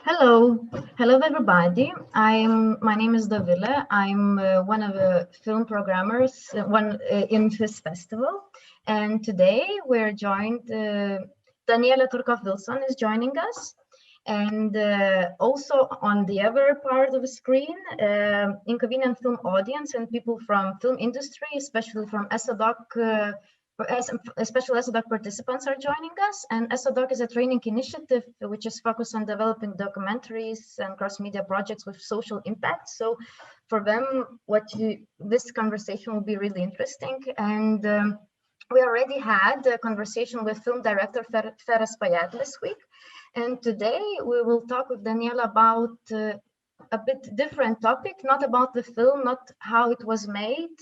Hello, hello everybody. My name is Danielle. I'm one of the film programmers, in this festival, and today we're joined. Danielle Turkov Wilson is joining us, and also on the other part of the screen, inconvenient film audience and people from film industry, especially from SODOC. Special SODOC participants are joining us, and SODOC is a training initiative which is focused on developing documentaries and cross-media projects with social impact. So for them, this conversation will be really interesting. And we already had a conversation with film director Feras Payat this week. And today we will talk with Danielle about a bit different topic, not about the film, not how it was made,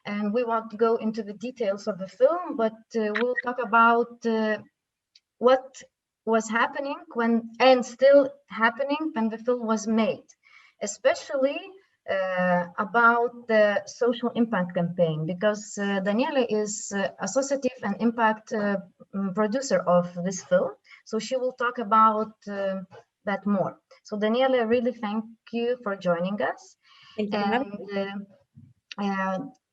and we won't go into the details of the film, but we'll talk about what was happening and still happening when the film was made, especially about the social impact campaign, because Daniela is associative and impact producer of this film, so she will talk about that more. So Daniela, really thank you for joining us. Thank you for having me.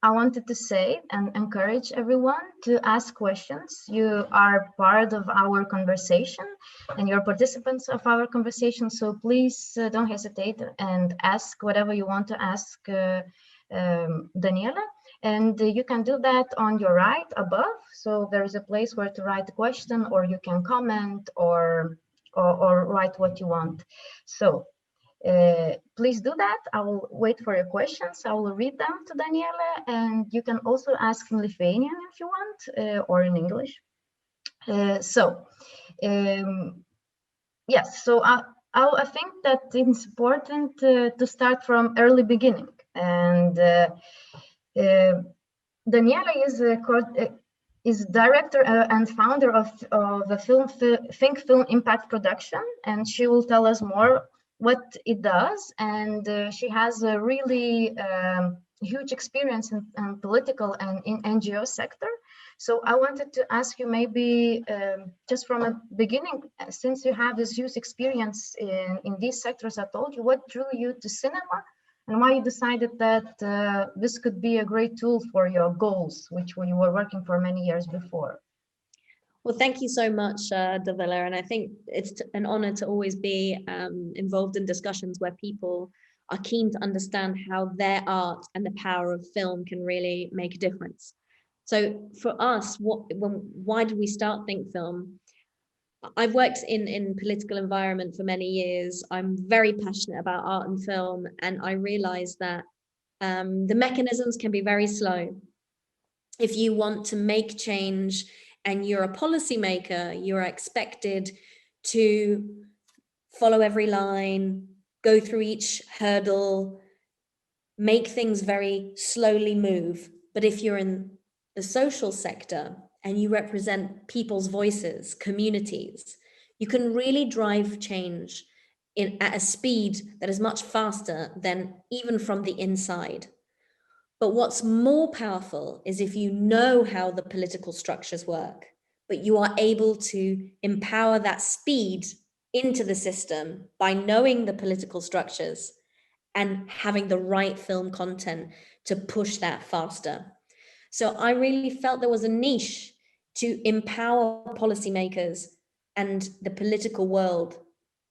I wanted to say and encourage everyone to ask questions. You are part of our conversation and you're participants of our conversation. So please don't hesitate and ask whatever you want to ask Daniela. And you can do that on your right above. So there is a place where to write a question, or you can comment or write what you want. So please do that. I will wait for your questions. I will read them to Daniela, and you can also ask in Lithuanian if you want, or in English. Yes, so I think that it's important to start from early beginning. And Daniela is director and founder of the Think Film Impact Production, and she will tell us more what it does. And she has a really huge experience in political and in NGO sector. So I wanted to ask you, maybe just from a beginning, since you have this huge experience in these sectors, I told you, what drew you to cinema and why you decided that this could be a great tool for your goals, which you were working for many years before. Well, thank you so much, Davila. And I think it's an honor to always be involved in discussions where people are keen to understand how their art and the power of film can really make a difference. So for us, why did we start Think Film? I've worked in political environment for many years. I'm very passionate about art and film, and I realized that the mechanisms can be very slow. If you want to make change and you're a policymaker, you're expected to follow every line, go through each hurdle, make things very slowly move. But if you're in the social sector and you represent people's voices, communities, you can really drive change at a speed that is much faster than even from the inside. But what's more powerful is if you know how the political structures work, but you are able to empower that speed into the system by knowing the political structures and having the right film content to push that faster. So I really felt there was a niche to empower policymakers and the political world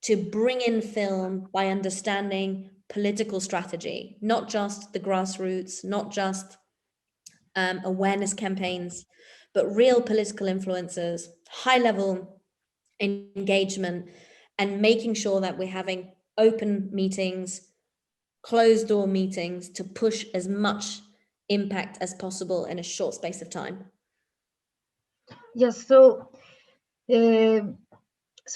to bring in film by understanding political strategy, not just the grassroots, not just awareness campaigns, but real political influencers, high level engagement, and making sure that we're having open meetings, closed door meetings to push as much impact as possible in a short space of time. Yes, so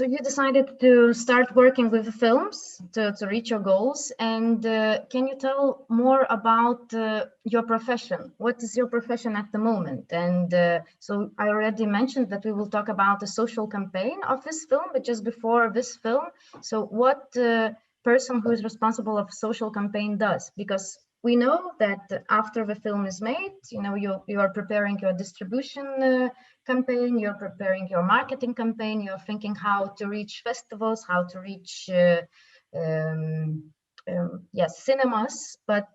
you decided to start working with films to reach your goals. And can you tell more about your profession? What is your profession at the moment? And so I already mentioned that we will talk about the social campaign of this film, but just before this film, so what person who is responsible of social campaign does? Because we know that after the film is made, you are preparing your distribution campaign, you're preparing your marketing campaign, you're thinking how to reach festivals, how to reach yes, cinemas. But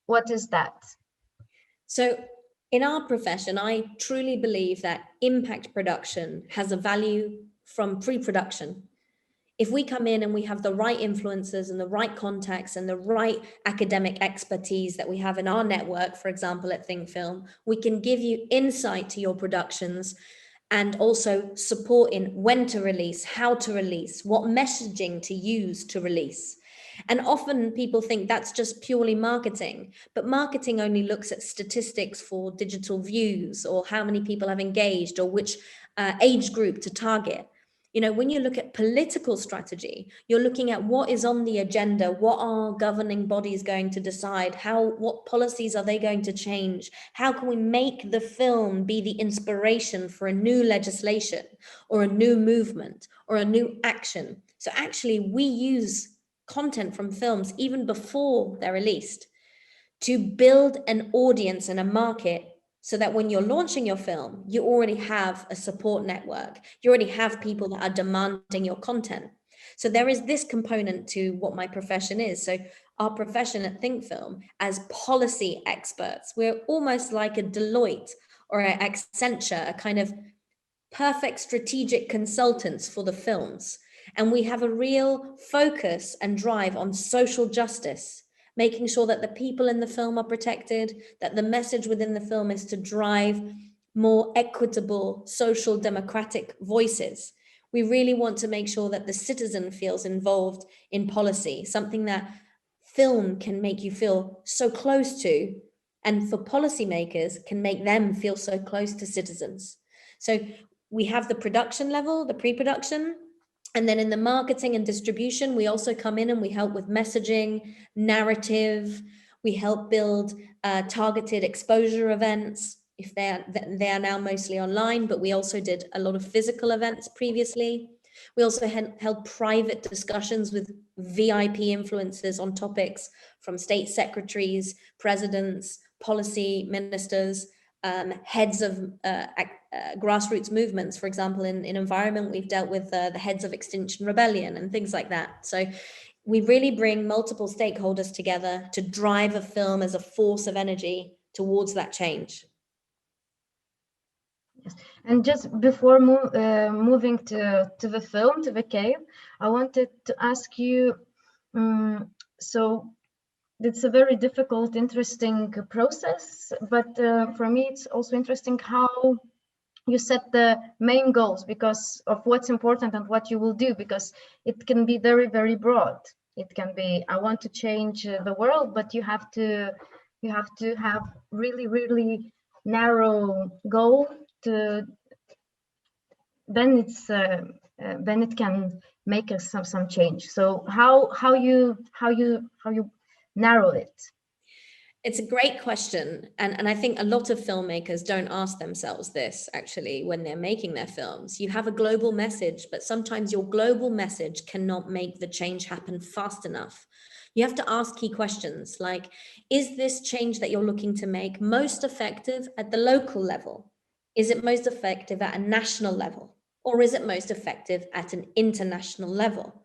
what is that? So in our profession, I truly believe that impact production has a value from pre-production. If we come in and we have the right influencers and the right contacts and the right academic expertise that we have in our network, for example, at Think Film, we can give you insight to your productions and also support in when to release, how to release, what messaging to use to release. And often people think that's just purely marketing, but marketing only looks at statistics for digital views or how many people have engaged or which age group to target. When you look at political strategy, you're looking at what is on the agenda, what are governing bodies going to decide, what policies are they going to change, how can we make the film be the inspiration for a new legislation or a new movement or a new action. So actually we use content from films even before they're released to build an audience and a market, so that when you're launching your film, you already have a support network. You already have people that are demanding your content. So there is this component to what my profession is. So our profession at Think Film, as policy experts, we're almost like a Deloitte or an Accenture, a kind of perfect strategic consultants for the films. And we have a real focus and drive on social justice, making sure that the people in the film are protected, that the message within the film is to drive more equitable, social, democratic voices. We really want to make sure that the citizen feels involved in policy, something that film can make you feel so close to, and for policymakers can make them feel so close to citizens. So we have the production level, the pre-production, and then in the marketing and distribution, we also come in and we help with messaging, narrative. We help build targeted exposure events. If they are now mostly online, but we also did a lot of physical events previously. We also held private discussions with VIP influencers on topics from state secretaries, presidents, policy ministers, heads of grassroots movements. For example, in environment, we've dealt with the heads of Extinction Rebellion and things like that. So we really bring multiple stakeholders together to drive a film as a force of energy towards that change. Yes. And just before moving to the film, to the cave, I wanted to ask you, so it's a very difficult, interesting process, but for me, it's also interesting how you set the main goals because of what's important and what you will do, because it can be very, very broad. It can be, I want to change the world, but you have to have really, really narrow goal to, then it can make some change. So how you narrow it? It's a great question. And I think a lot of filmmakers don't ask themselves this, actually, when they're making their films. You have a global message, but sometimes your global message cannot make the change happen fast enough. You have to ask key questions like, is this change that you're looking to make most effective at the local level? Is it most effective at a national level? Or is it most effective at an international level?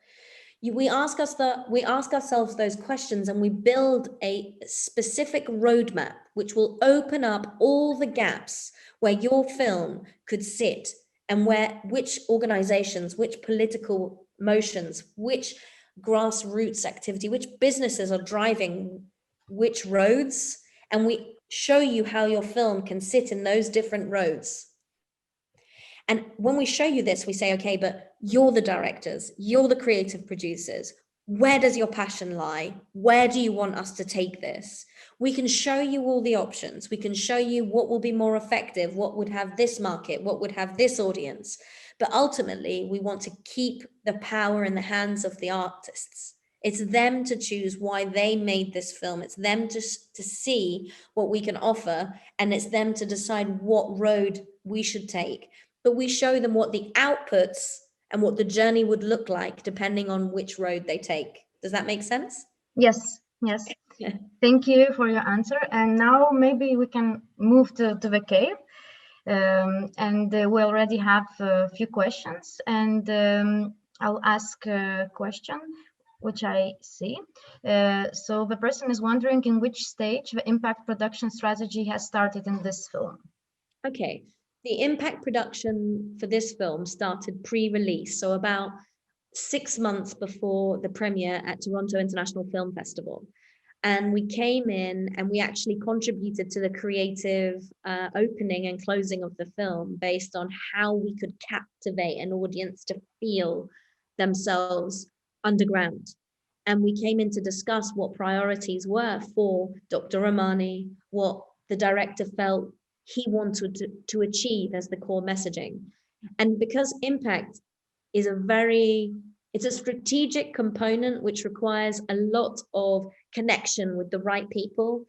We ask ourselves those questions, and we build a specific roadmap which will open up all the gaps where your film could sit, and which organizations, which political motions, which grassroots activity, which businesses are driving which roads, and we show you how your film can sit in those different roads. And when we show you this, we say, okay, but you're the directors, you're the creative producers. Where does your passion lie? Where do you want us to take this? We can show you all the options. We can show you what will be more effective, what would have this market, what would have this audience. But ultimately, we want to keep the power in the hands of the artists. It's them to choose why they made this film. It's them to see what we can offer, and it's them to decide what road we should take. But we show them what the outputs and what the journey would look like depending on which road they take. Does that make sense? Yes, yes. Thank you for your answer. And now maybe we can move to the cave. We already have a few questions, and I'll ask a question which I see. So the person is wondering in which stage the impact production strategy has started in this film. Okay, the impact production for this film started pre-release, so about 6 months before the premiere at Toronto International Film Festival. And we came in and we actually contributed to the creative opening and closing of the film based on how we could captivate an audience to feel themselves underground. And we came in to discuss what priorities were for Dr. Romani, what the director felt he wanted to achieve as the core messaging. And because impact is it's a strategic component which requires a lot of connection with the right people.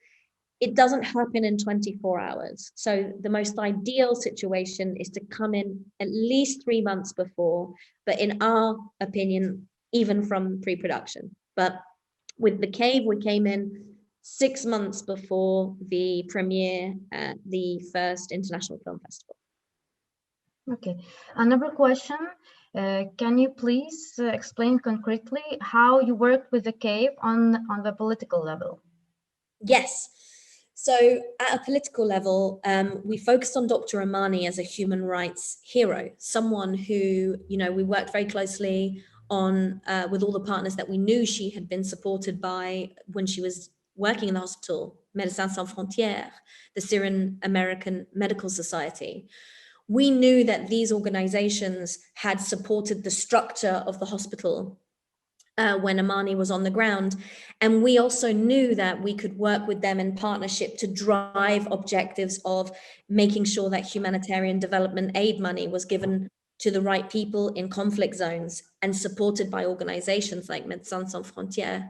It doesn't happen in 24 hours. So the most ideal situation is to come in at least 3 months before, but in our opinion, even from pre-production. But with The Cave, we came in 6 months before the premiere at the first International Film Festival. Okay, another question. Can you please explain concretely how you worked with The Cave on the political level? Yes. So at a political level, we focused on Dr. Romani as a human rights hero, someone who, we worked very closely on with all the partners that we knew she had been supported by when she was working in the hospital, Médecins Sans Frontières, the Syrian American Medical Society. We knew that these organizations had supported the structure of the hospital when Amani was on the ground. And we also knew that we could work with them in partnership to drive objectives of making sure that humanitarian development aid money was given to the right people in conflict zones and supported by organizations like Médecins Sans Frontières.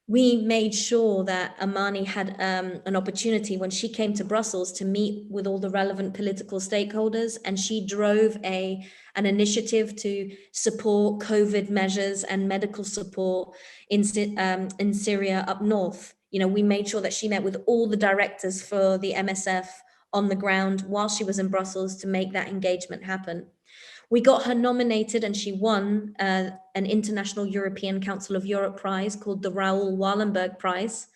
We made sure that Amani had an opportunity when she came to Brussels to meet with all the relevant political stakeholders, and she drove an initiative to support COVID measures and medical support in Syria up north. We made sure that she met with all the directors for the MSF on the ground while she was in Brussels to make that engagement happen. We got her nominated and she won an International European Council of Europe prize called the Raoul Wallenberg Prize,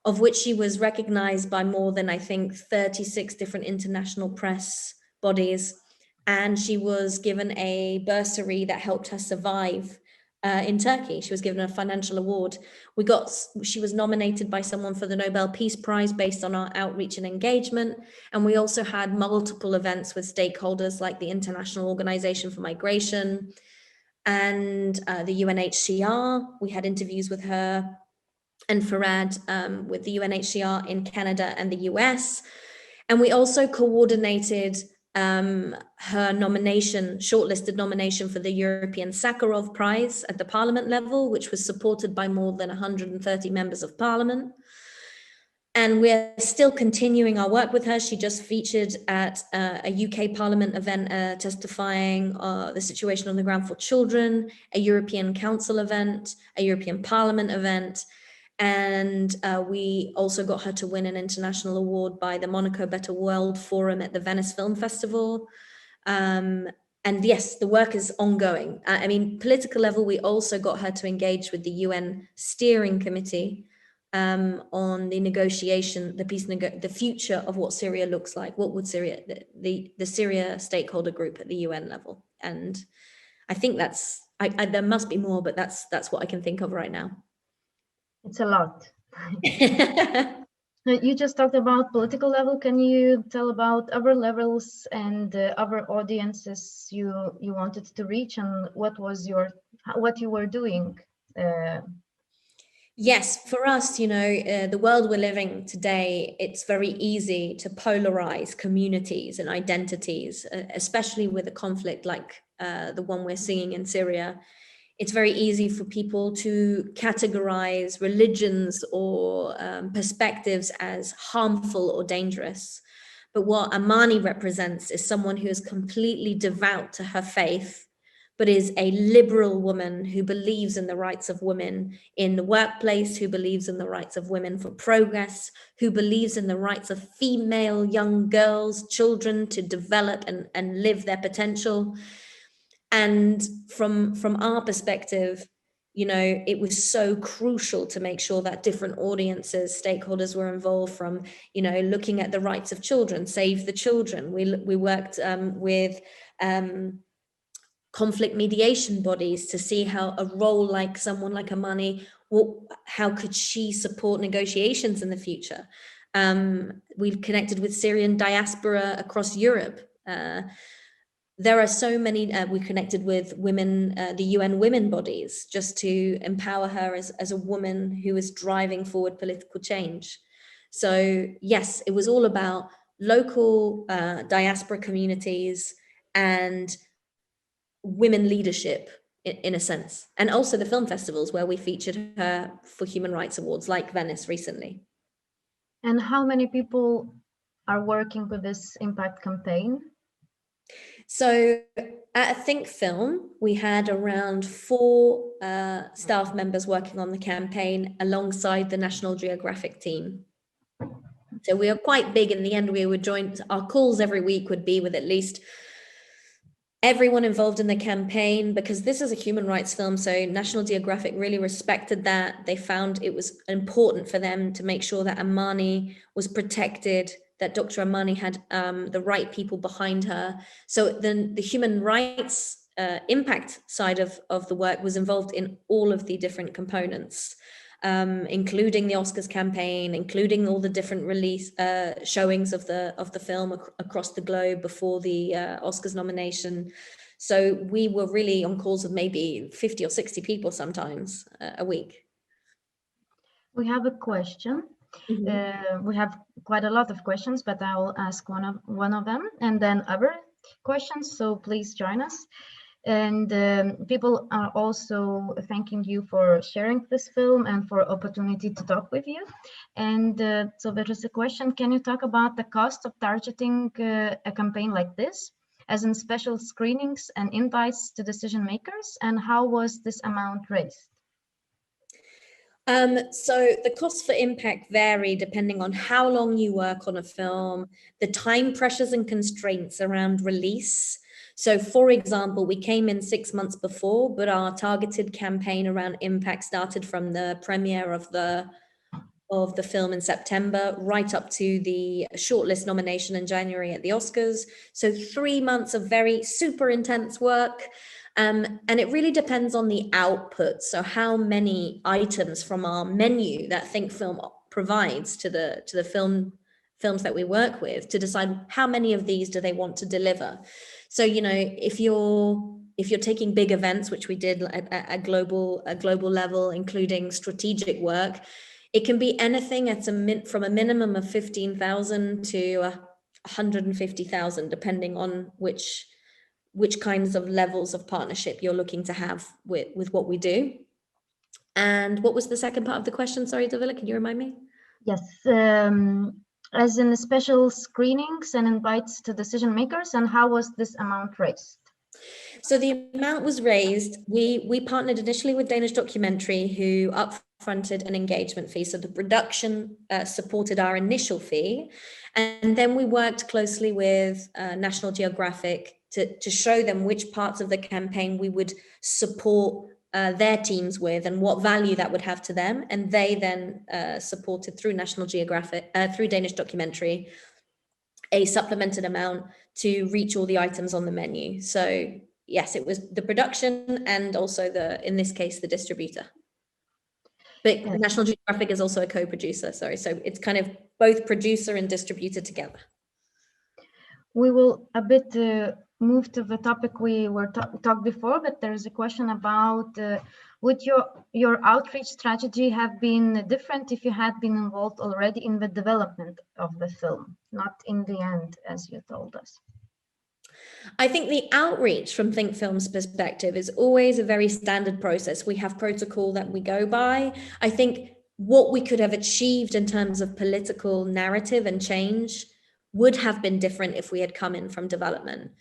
of which she was recognized by more than, I think, 36 different international press bodies. And she was given a bursary that helped her survive in Turkey. She was given a financial award. She was nominated by someone for the Nobel Peace Prize based on our outreach and engagement. And we also had multiple events with stakeholders like the International Organization for Migration and the UNHCR. We had interviews with her and Farad with the UNHCR in Canada and the US. And we also coordinated her shortlisted nomination for the European Sakharov Prize at the Parliament level, which was supported by more than 130 members of Parliament. And we're still continuing our work with her. She just featured at a UK Parliament event testifying the situation on the ground for children, a European Council event, a European Parliament event. And we also got her to win an international award by the Monaco Better World Forum at the Venice Film Festival. And yes, the work is ongoing. Political level, we also got her to engage with the UN Steering Committee on the negotiation, the future of what Syria looks like. What would Syria, the Syria stakeholder group at the UN level? And I think that's, there must be more, but that's what I can think of right now. It's a lot. You just talked about political level. Can you tell about other levels and other audiences you wanted to reach, and what you were doing? Yes, for us, the world we're living today, it's very easy to polarize communities and identities, especially with a conflict like the one we're seeing in Syria. It's very easy for people to categorize religions or perspectives as harmful or dangerous. But what Amani represents is someone who is completely devout to her faith, but is a liberal woman who believes in the rights of women in the workplace, who believes in the rights of women for progress, who believes in the rights of female young girls, children to develop and live their potential. And from our perspective, you know, it was so crucial to make sure that different audiences, stakeholders were involved, from, you know, looking at the rights of children, Save the Children. We worked with conflict mediation bodies to see how a role like someone like Amani, how could she support negotiations in the future? We've connected with Syrian diaspora across Europe. There are so many, we connected with women, the UN women bodies, just to empower her as a woman who is driving forward political change. So yes, it was all about local diaspora communities and women leadership in a sense. And also the film festivals where we featured her for human rights awards, like Venice recently. And how many people are working with this impact campaign? So at Think Film, we had around 4 staff members working on the campaign alongside the National Geographic team. So we are quite big. In the end, we would join, our calls every week would be with at least everyone involved in the campaign, because this is a human rights film. So National Geographic really respected that. They found it was important for them to make sure that Amani was protected, that Dr. Amani had the right people behind her. So then the human rights impact side of the work was involved in all of the different components, including the Oscars campaign, including all the different release showings of the film across the globe before the Oscars nomination. So we were really on calls with maybe 50 or 60 people sometimes a week. We have a question. Mm-hmm. We have quite a lot of questions, but I will ask one of them and then other questions. So please join us. And people are also thanking you for sharing this film and for opportunity to talk with you. And so there is a question: can you talk about the cost of targeting a campaign like this, as in special screenings and invites to decision makers, and how was this amount raised? So the costs for impact vary depending on how long you work on a film, the time pressures and constraints around release. So for example, we came in 6 months before, but our targeted campaign around impact started from the premiere of the film in September, right up to the shortlist nomination in January at the Oscars. So 3 months of very super intense work. And it really depends on the output. So how many items from our menu that Think Film provides to the films that we work with, to decide how many of these do they want to deliver. So, you know, if you're taking big events, which we did at a global level, including strategic work, it can be anything from a minimum of 15,000 to 150,000, depending on which kinds of levels of partnership you're looking to have with what we do. And what was the second part of the question? Sorry, Davila, can you remind me? Yes, as in the special screenings and invites to decision makers, and how was this amount raised? So the amount was raised, we partnered initially with Danish Documentary, who upfronted an engagement fee. So the production supported our initial fee. And then we worked closely with National Geographic to show them which parts of the campaign we would support their teams with and what value that would have to them. And they then supported through National Geographic, through Danish Documentary, a supplemented amount to reach all the items on the menu. So yes, it was the production and also in this case, the distributor. But yes. National Geographic is also a co-producer, sorry. So it's kind of both producer and distributor together. We will a bit move to the topic we were talked before, but there's a question about would your outreach strategy have been different if you had been involved already in the development of the film, not in the end, as you told us? I think the outreach from Think Film's perspective is always a very standard process. We have protocol that we go by. I think what we could have achieved in terms of political narrative and change would have been different if we had come in from development.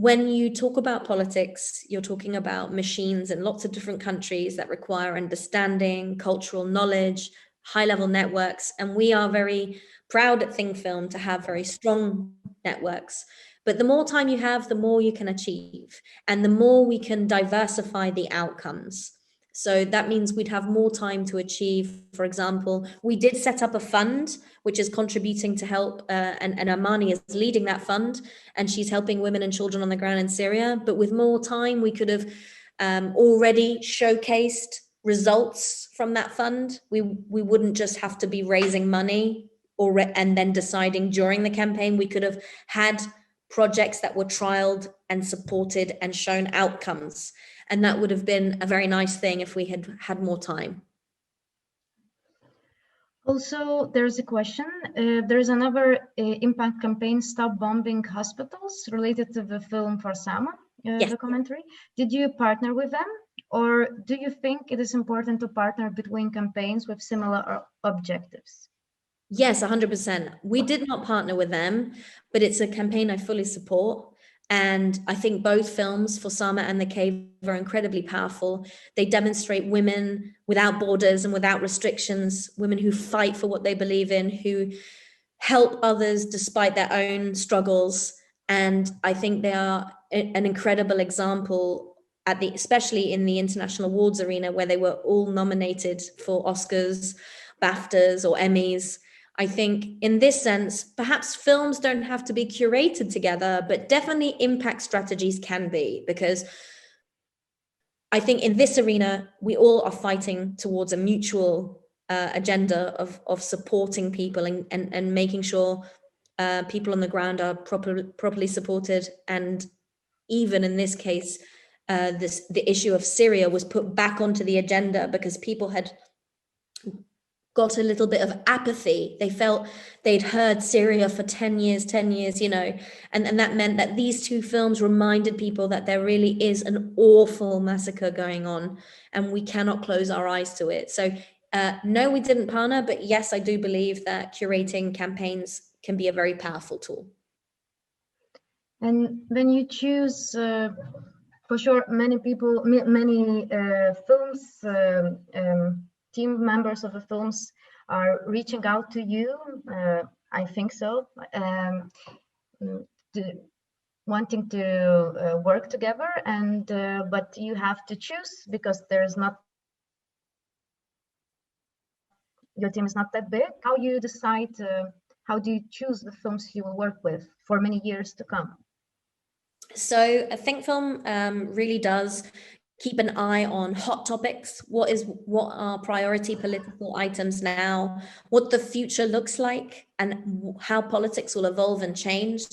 when you talk about politics, you're talking about machines in lots of different countries that require understanding, cultural knowledge, high-level networks. And we are very proud at Think Film to have very strong networks. But the more time you have, the more you can achieve, and the more we can diversify the outcomes. So that means we'd have more time to achieve. For example, we did set up a fund which is contributing to help, and Armani is leading that fund, and she's helping women and children on the ground in Syria. But with more time, we could have already showcased results from that fund. We wouldn't just have to be raising money and then deciding during the campaign. We could have had projects that were trialed and supported and shown outcomes. And that would have been a very nice thing if we had had more time. Also, there's a question. There's another impact campaign, Stop Bombing Hospitals, related to the film for Sama, Yes. documentary. Did you partner with them? Or do you think it is important to partner between campaigns with similar objectives? Yes, 100%. We did not partner with them, but it's a campaign I fully support. And I think both films, For Sama and The Cave, are incredibly powerful. They demonstrate women without borders and without restrictions, women who fight for what they believe in, who help others despite their own struggles. And I think they are an incredible example especially in the international awards arena, where they were all nominated for Oscars, BAFTAs, or Emmys. I think in this sense, perhaps films don't have to be curated together, but definitely impact strategies can be, because I think in this arena, we all are fighting towards a mutual agenda of supporting people and making sure people on the ground are properly supported. And even in this case, the issue of Syria was put back onto the agenda because people had got a little bit of apathy. They felt they'd heard Syria for 10 years, and that meant that these two films reminded people that there really is an awful massacre going on and we cannot close our eyes to it. So no, we didn't partner, but yes, I do believe that curating campaigns can be a very powerful tool. And when you choose, for sure, many people, many films, team members of the films are reaching out to you. I think so, wanting to work together, and but you have to choose because your team is not that big. How you decide? How do you choose the films you will work with for many years to come? So I think film really does keep an eye on hot topics. What are priority political items now, what the future looks like, and how politics will evolve and change.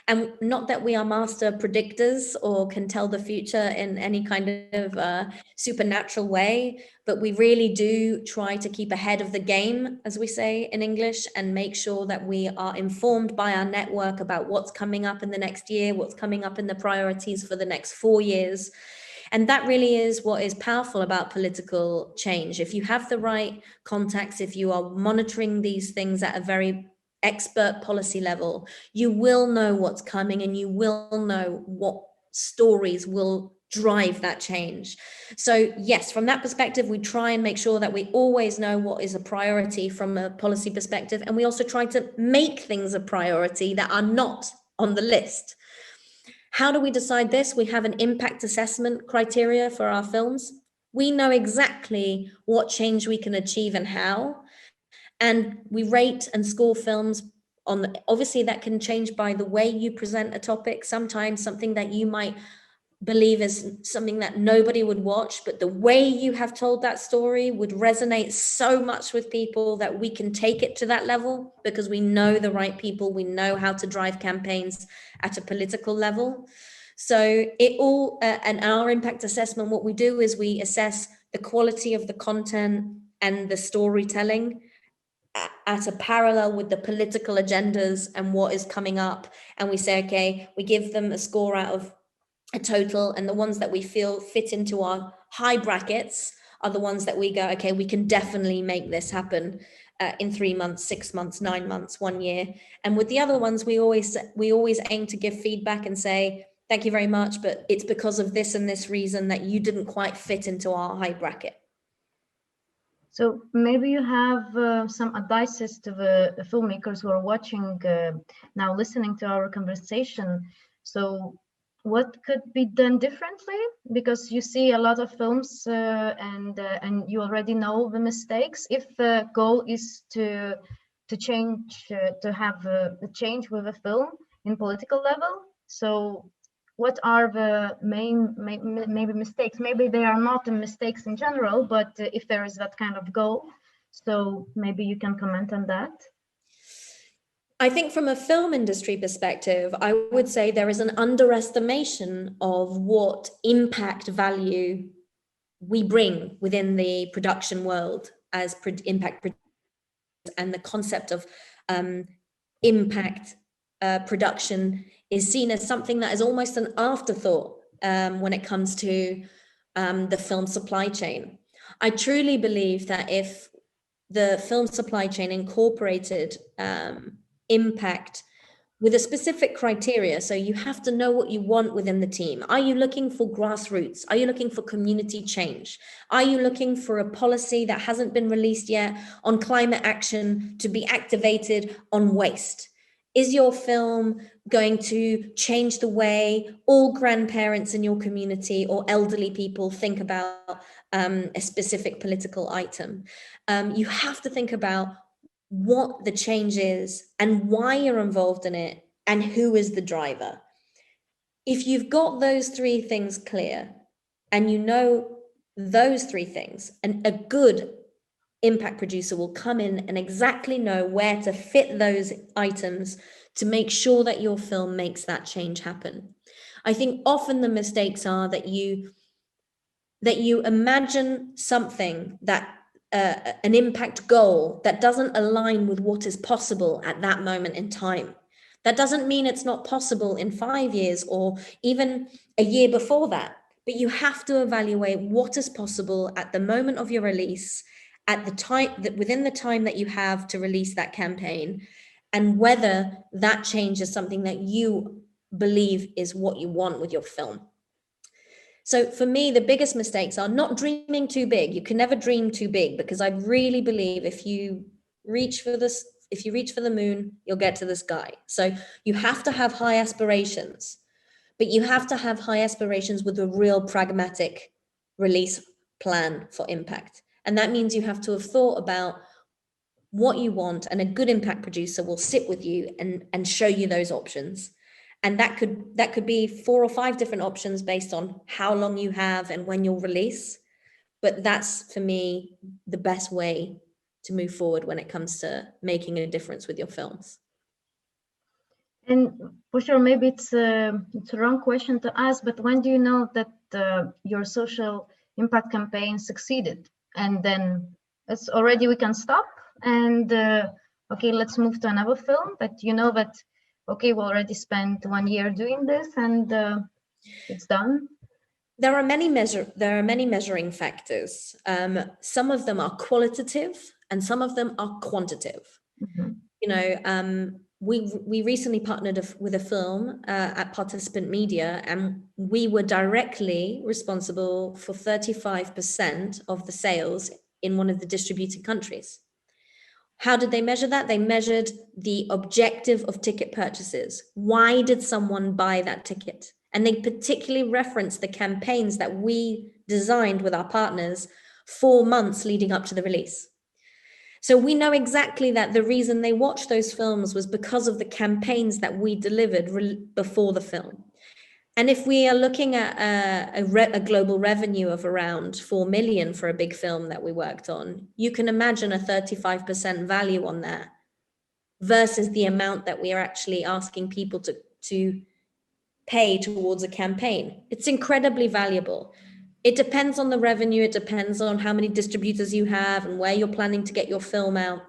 And not that we are master predictors or can tell the future in any kind of supernatural way, but we really do try to keep ahead of the game, as we say in English, and make sure that we are informed by our network about what's coming up in the next year, what's coming up in the priorities for the next 4 years. And that really is what is powerful about political change. If you have the right contacts, if you are monitoring these things at a very expert policy level, you will know what's coming and you will know what stories will drive that change. So yes, from that perspective, we try and make sure that we always know what is a priority from a policy perspective. And we also try to make things a priority that are not on the list. How do we decide this? We have an impact assessment criteria for our films. We know exactly what change we can achieve and how. And we rate and score films on, obviously that can change by the way you present a topic. Sometimes something that you might believe is something that nobody would watch, but the way you have told that story would resonate so much with people that we can take it to that level because we know the right people, we know how to drive campaigns at a political level. So it all, and our impact assessment, what we do is we assess the quality of the content and the storytelling at a parallel with the political agendas and what is coming up. And we say, okay, we give them a score out of a total, and the ones that we feel fit into our high brackets are the ones that we go, okay, we can definitely make this happen in 3 months, 6 months, 9 months, 1 year. And with the other ones, we always aim to give feedback and say, thank you very much, but it's because of this and this reason that you didn't quite fit into our height bracket. So maybe you have some advices to the filmmakers who are watching now, listening to our conversation. So what could be done differently? Because you see a lot of films and you already know the mistakes. If the goal is to change, to have a change with a film in political level, so what are the main maybe mistakes? Maybe they are not the mistakes in general, but if there is that kind of goal, so maybe you can comment on that. I think from a film industry perspective, I would say there is an underestimation of what impact value we bring within the production world as impact and the concept of impact production is seen as something that is almost an afterthought when it comes to the film supply chain. I truly believe that if the film supply chain incorporated impact with a specific criteria, so you have to know what you want within the team. Are you looking for grassroots? Are you looking for community change? Are you looking for a policy that hasn't been released yet on climate action to be activated on waste? Is your film going to change the way all grandparents in your community or elderly people think about a specific political item? You have to think about what the change is and why you're involved in it and who is the driver. If you've got those three things clear and you know those three things, and a good impact producer will come in and exactly know where to fit those items to make sure that your film makes that change happen. I think often the mistakes are that you imagine something that an impact goal that doesn't align with what is possible at that moment in time. That doesn't mean it's not possible in 5 years or even a year before that, but you have to evaluate what is possible at the moment of your release, at the time that within the time that you have to release that campaign, and whether that change is something that you believe is what you want with your film. So for me, the biggest mistakes are not dreaming too big. You can never dream too big, because I really believe if you reach for the moon, you'll get to the sky. So you have to have high aspirations, but you have to have high aspirations with a real pragmatic release plan for impact. And that means you have to have thought about what you want, and a good impact producer will sit with you and show you those options. And that could be 4 or 5 different options based on how long you have and when you'll release. But that's, for me, the best way to move forward when it comes to making a difference with your films. And for sure, maybe it's a wrong question to ask, but when do you know that your social impact campaign succeeded? And then it's already, we can stop and okay, let's move to another film. But you know that, okay, we already spent 1 year doing this and it's done. There are many measuring factors. Some of them are qualitative and some of them are quantitative. Mm-hmm. You know, we recently partnered with a film at Participant Media, and we were directly responsible for 35% of the sales in one of the distributed countries. How did they measure that? They measured the objective of ticket purchases. Why did someone buy that ticket? And they particularly referenced the campaigns that we designed with our partners 4 months leading up to the release. So we know exactly that the reason they watched those films was because of the campaigns that we delivered before the film. And if we are looking at a global revenue of around 4 million for a big film that we worked on, you can imagine a 35% value on that versus the amount that we are actually asking people to pay towards a campaign. It's incredibly valuable. It depends on the revenue. It depends on how many distributors you have and where you're planning to get your film out.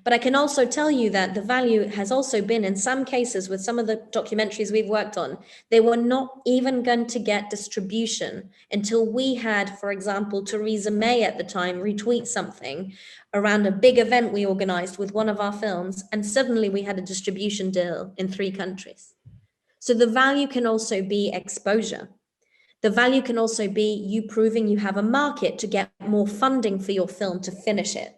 But I can also tell you that the value has also been, in some cases, with some of the documentaries we've worked on, they were not even going to get distribution until we had, for example, Theresa May at the time retweet something around a big event we organized with one of our films, and suddenly we had a distribution deal in 3 countries. So the value can also be exposure. The value can also be you proving you have a market to get more funding for your film to finish it.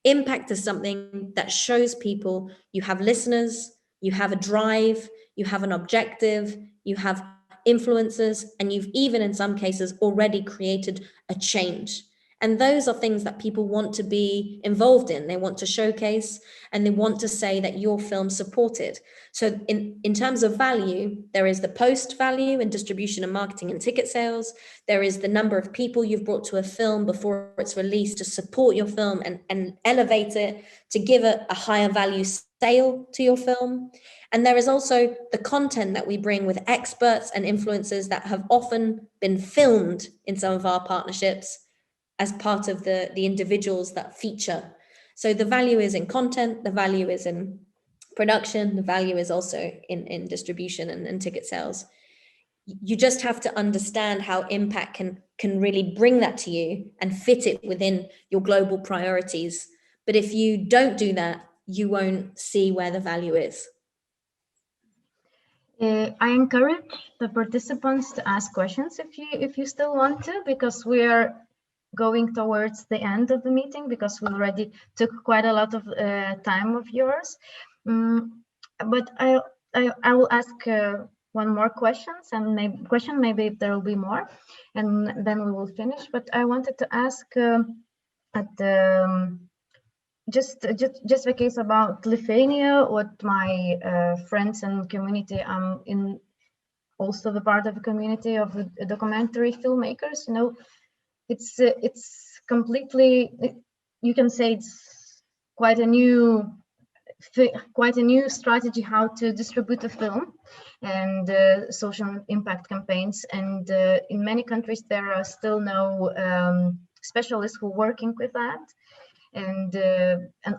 Impact is something that shows people you have listeners, you have a drive, you have an objective, you have influencers, and you've even in some cases already created a change. And those are things that people want to be involved in. They want to showcase and they want to say that your film supported. So in terms of value, there is the post value in distribution and marketing and ticket sales. There is the number of people you've brought to a film before it's released to support your film and elevate it, to give a higher value sale to your film. And there is also the content that we bring with experts and influencers that have often been filmed in some of our partnerships as part of the individuals that feature. So the value is in content, the value is in production, the value is also in distribution and ticket sales. You just have to understand how impact can really bring that to you and fit it within your global priorities. But if you don't do that, you won't see where the value is. I encourage the participants to ask questions if you still want to, because we are going towards the end of the meeting, because we already took quite a lot of time of yours. But I will ask one more questions and maybe if there will be more, and then we will finish. But I wanted to ask at the just the case about Lithuania, what my friends and community, I'm in also the part of a community of documentary filmmakers. You know, it's completely, you can say it's quite a new strategy how to distribute a film and social impact campaigns. And in many countries there are still no specialists who are working with that. And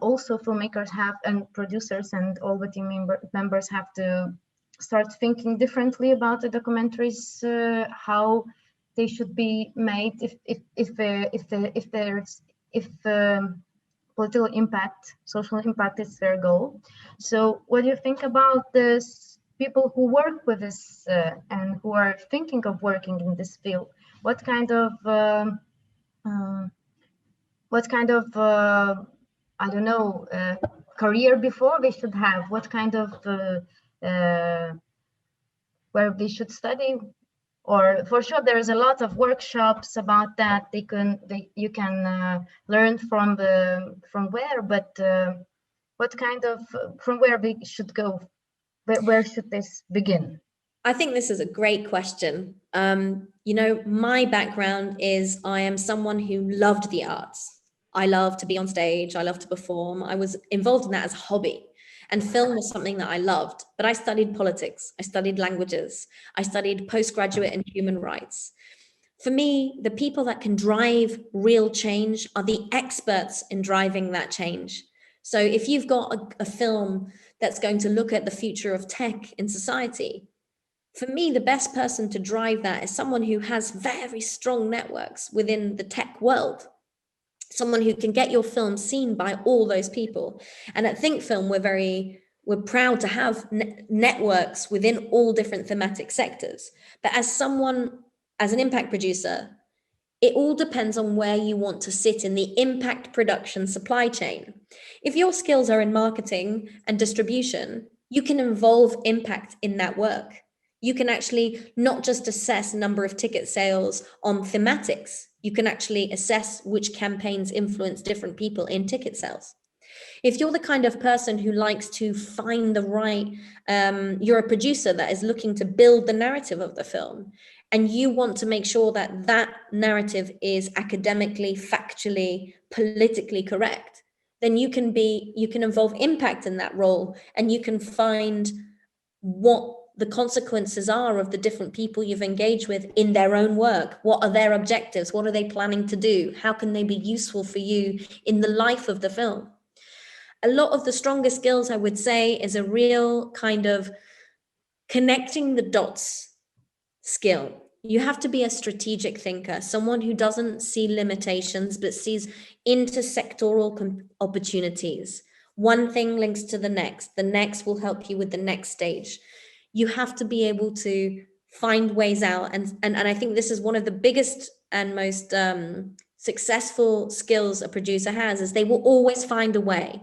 also filmmakers have, and producers and all the team members have to start thinking differently about the documentaries, how they should be made if political impact, social impact is their goal. So what do you think about this, people who work with this and who are thinking of working in this field? What kind of I don't know, career before they should have? What kind of where they should study? Or for sure there is a lot of workshops about that you can learn from where, but what kind of, from where they should go? Where should this begin? I think this is a great question. You know, my background is I am someone who loved the arts. I love to be on stage. I love to perform. I was involved in that as a hobby. And film was something that I loved. But I studied politics. I studied languages. I studied postgraduate in human rights. For me, the people that can drive real change are the experts in driving that change. So if you've got a film that's going to look at the future of tech in society, for me, the best person to drive that is someone who has very strong networks within the tech world, someone who can get your film seen by all those people. And at Think Film, we're proud to have networks within all different thematic sectors. But as an impact producer, it all depends on where you want to sit in the impact production supply chain. If your skills are in marketing and distribution, you can involve impact in that work. You can actually not just assess number of ticket sales on thematics, you can actually assess which campaigns influence different people in ticket sales. If you're the kind of person who likes to find the right, you're a producer that is looking to build the narrative of the film, and you want to make sure that that narrative is academically, factually, politically correct, then you can involve impact in that role, and you can find what the consequences are of the different people you've engaged with in their own work. What are their objectives? What are they planning to do? How can they be useful for you in the life of the film? A lot of the strongest skills, I would say, is a real kind of connecting the dots skill. You have to be a strategic thinker, someone who doesn't see limitations, but sees intersectoral opportunities. One thing links to the next will help you with the next stage. you have to be able to find ways out. And I think this is one of the biggest and most successful skills a producer has, is they will always find a way.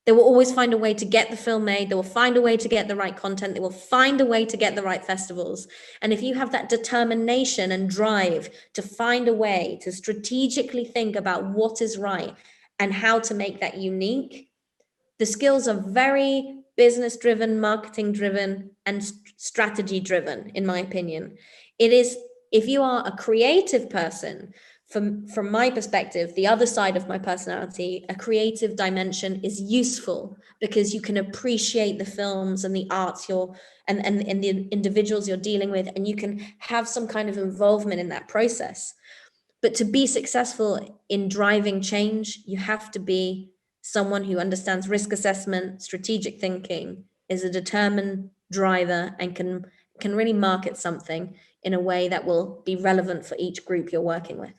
They will always find a way to get the film made. They will find a way to get the right content. They will find a way to get the right festivals. And if you have that determination and drive to find a way to strategically think about what is right and how to make that unique, the skills are very business driven, marketing driven, and strategy driven, in my opinion. It is, if you are a creative person, from my perspective, the other side of my personality, a creative dimension is useful because you can appreciate the films and the arts and the individuals you're dealing with, and you can have some kind of involvement in that process. But to be successful in driving change, you have to be someone who understands risk assessment, strategic thinking, is a determined driver, and can really market something in a way that will be relevant for each group you're working with.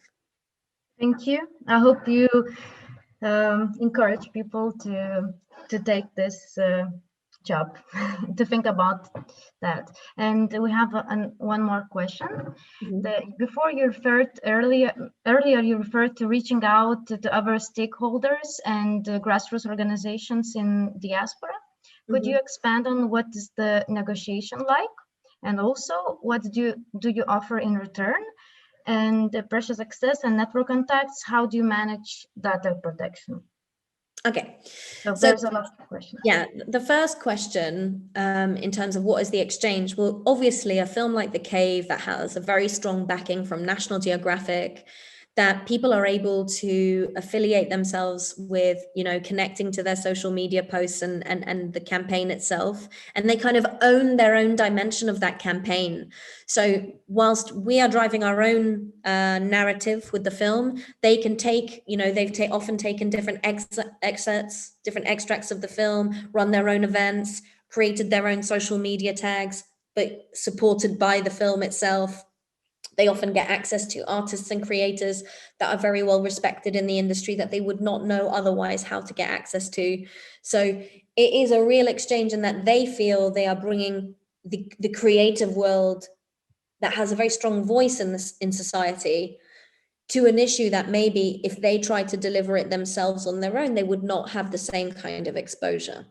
Thank you. I hope you encourage people to take this job, to think about that. And we have one more question. Before you referred earlier you referred to reaching out to other stakeholders and grassroots organizations in diaspora. Could you expand on what is the negotiation like, and also what do you offer in return? And the precious access and network contacts, how do you manage data protection? Okay, so there's a lot of questions. Yeah, the first question in terms of what is the exchange, well, obviously a film like The Cave that has a very strong backing from National Geographic, that people are able to affiliate themselves with, connecting to their social media posts and the campaign itself, and they kind of own their own dimension of that campaign. So whilst we are driving our own narrative with the film, they can take, they've often taken different excerpts, different extracts of the film, run their own events, created their own social media tags, but supported by the film itself. They often get access to artists and creators that are very well respected in the industry that they would not know otherwise how to get access to. So it is a real exchange in that they feel they are bringing the creative world that has a very strong voice in society to an issue that maybe if they tried to deliver it themselves on their own, they would not have the same kind of exposure.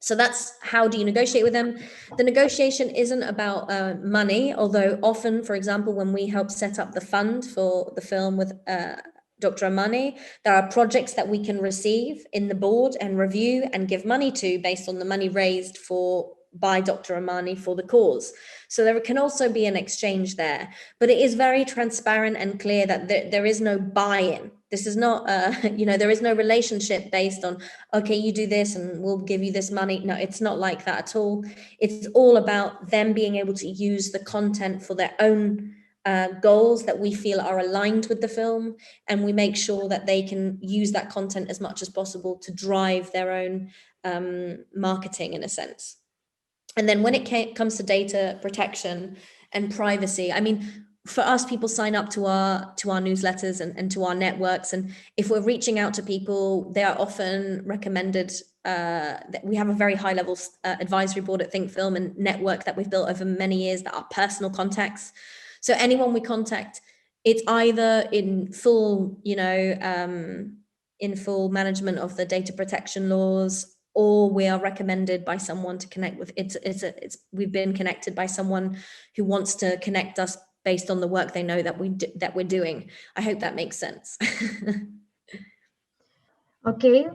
So that's how do you negotiate with them. The negotiation isn't about money, although often, for example, when we help set up the fund for the film with Dr. Amani, there are projects that we can receive in the board and review and give money to based on the money raised by Dr. Amani for the cause. So there can also be an exchange there, but it is very transparent and clear that there is no buy-in. This is not, there is no relationship based on, okay, you do this and we'll give you this money. No, it's not like that at all. It's all about them being able to use the content for their own goals that we feel are aligned with the film. And we make sure that they can use that content as much as possible to drive their own marketing in a sense. And then when it comes to data protection and privacy, I mean, for us, people sign up to our newsletters and to our networks. And if we're reaching out to people, they are often recommended that we have a very high level advisory board at Think Film and network that we've built over many years that are personal contacts. So anyone we contact, it's either in full, in full management of the data protection laws, or we are recommended by someone to connect with. We've been connected by someone who wants to connect us based on the work they know that we're doing. I hope that makes sense. Okay,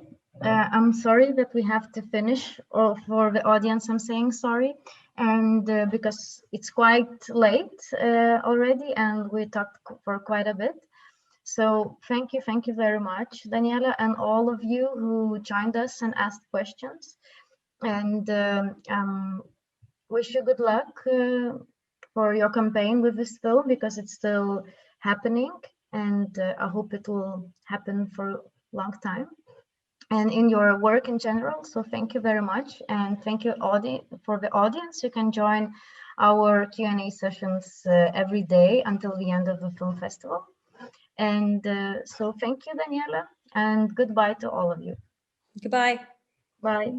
I'm sorry that we have to finish, or for the audience, I'm saying sorry. And because it's quite late already, and we talked for quite a bit. So thank you very much, Daniela, and all of you who joined us and asked questions. And wish you good luck for your campaign with this film, because it's still happening, and I hope it will happen for a long time, and in your work in general. So thank you very much, and thank you for the audience. You can join our Q&A sessions every day until the end of the film festival. And so thank you, Daniela, and goodbye to all of you. Goodbye. Bye.